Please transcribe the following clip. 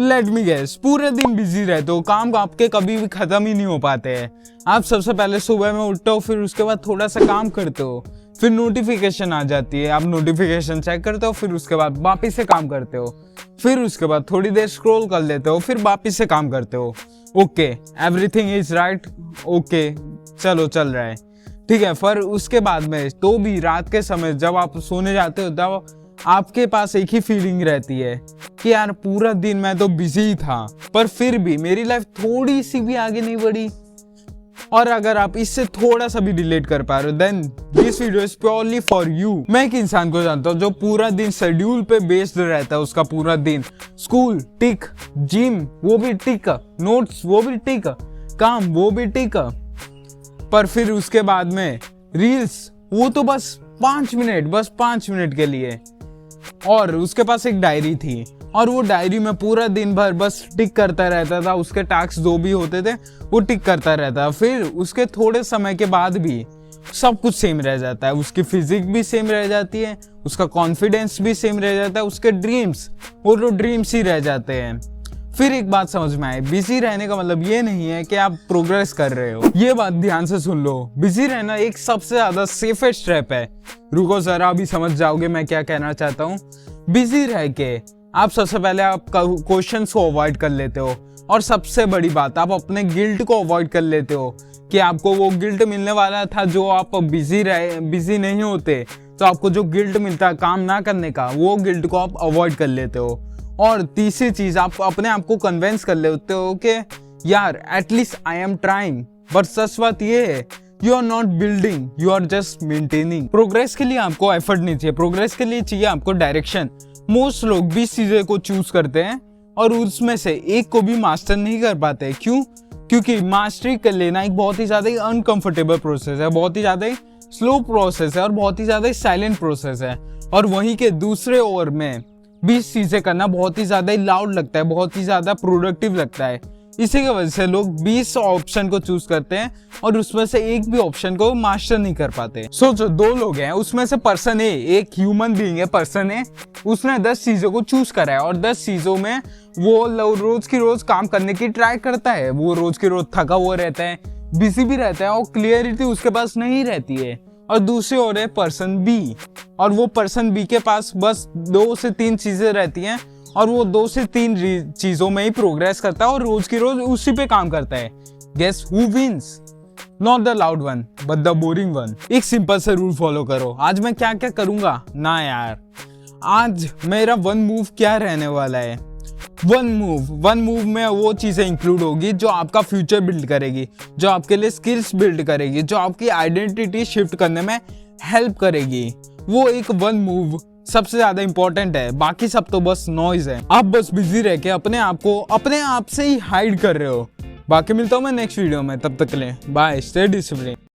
Let me guess, पूरे दिन busy रहते हो, काम आपके कभी भी खत्म ही नहीं हो पाते हैं। आप सबसे पहले सुबह में उठते हो, फिर उसके बाद थोड़ा सा काम करते हो, फिर नोटिफिकेशन आ जाती है, आप नोटिफिकेशन चेक करते हो, फिर उसके बाद वापिस से काम करते हो, फिर उसके बाद थोड़ी देर स्क्रॉल कर लेते हो, फिर वापिस से काम करते हो। Okay, everything is right, okay चलो चल रहा है, ठीक है। फिर उसके बाद में तो भी रात के समय जब आप सोने जाते हो तब आपके पास एक ही फीलिंग रहती है कि यार पूरा दिन मैं तो बिजी ही था, पर फिर भी मेरी लाइफ थोड़ी सी भी आगे नहीं बढ़ी। और अगर आप इससे थोड़ा सा भी रिलेट कर पा रहे हो, then this video is purely for you. मैं एक इंसान को जानता हूँ जो पूरा दिन शेड्यूल पे बेस्ड रहता है, उसका पूरा दिन स्कूल टिक, जिम वो भी टिक, नोट्स वो भी टिक, काम वो भी टिक, पर फिर उसके बाद में रील्स वो तो बस 5 मिनट के लिए। और उसके पास एक डायरी थी और वो डायरी में पूरा दिन भर बस टिक करता रहता था, उसके टास्क जो भी होते थे वो टिक करता रहता। फिर उसके थोड़े समय के बाद भी सब कुछ सेम रह जाता है, उसकी फिजिक भी सेम रह जाती है, उसका कॉन्फिडेंस भी सेम रह जाता है, उसके ड्रीम्स वो तो ड्रीम्स ही रह जाते हैं। फिर एक बात समझ में आए, बिजी रहने का मतलब ये नहीं है कि आप प्रोग्रेस कर रहे हो। ये बात ध्यान से सुन लो, बिजी रहना एक सबसे ज्यादा सेफेस्ट स्टेप है। रुको जरा, अभी समझ जाओगे मैं क्या कहना चाहता हूँ। बिजी रह के आप सबसे पहले आप क्वेश्चंस को अवॉइड कर लेते हो, और सबसे बड़ी बात आप अपने गिल्ट को अवॉइड कर लेते हो कि आपको वो गिल्ट मिलने वाला था जो आप बिजी नहीं होते, तो आपको जो गिल्ट मिलता है काम ना करने का, वो गिल्ट को आप अवॉइड कर लेते हो। और तीसरी चीज, आप अपने आप को कन्विंस कर लेते हो कि यार at least I am trying. But सच बात ये है, you are not building, you are just maintaining. Progress के लिए आपको एफर्ट नहीं चाहिए, प्रोग्रेस के लिए चाहिए आपको डायरेक्शन। मोस्ट लोग 20 चीजें को चूज करते हैं और उसमें से एक को भी मास्टर नहीं कर पाते। क्यों? क्योंकि मास्टरी कर लेना एक बहुत ही ज्यादा अनकंफर्टेबल प्रोसेस है, बहुत ही ज्यादा स्लो प्रोसेस है और बहुत ही ज्यादा साइलेंट प्रोसेस है। और वहीं के दूसरे ओर में 20 चीजें करना बहुत ही ज्यादा लाउड लगता है, बहुत ही ज्यादा प्रोडक्टिव लगता है। इसी की वजह से लोग 20 ऑप्शन को चूज करते हैं और उसमें से एक भी ऑप्शन को मास्टर नहीं कर पाते। सोचो, 2 लोग हैं, उसमें से पर्सन ए, एक ह्यूमन बीइंग है पर्सन ए, उसने 10 चीजों को चूज करा है और 10 चीजों में वो रोज की रोज काम करने की ट्राई करता है। वो रोज की रोज थका हुआ रहता है, बिजी भी रहता है और क्लियरिटी उसके पास नहीं रहती है। और दूसरी ओर है पर्सन बी, और वो पर्सन बी के पास बस 2 से 3 चीजें रहती हैं और वो 2 से 3 चीजों में ही प्रोग्रेस करता है और रोज की रोज उसी पे काम करता है। Guess who wins? Not the loud one but the boring one. एक सिंपल सा रूल फॉलो करो। आज मैं क्या क्या करूंगा ना यार, आज मेरा 1 मूव क्या रहने वाला है। 1 मूव में वो चीजें इंक्लूड होगी जो आपका फ्यूचर बिल्ड करेगी, जो आपके लिए स्किल्स बिल्ड करेगी, जो आपकी आइडेंटिटी शिफ्ट करने में हेल्प करेगी। वो एक 1 मूव सबसे ज्यादा इंपॉर्टेंट है, बाकी सब तो बस नॉइज है। आप बस बिजी रह के अपने आप को अपने आप से ही हाइड कर रहे हो। बाकी मिलता हूं मैं नेक्स्ट वीडियो में, तब तक के लिए बाय, स्टे डिसिप्लिन।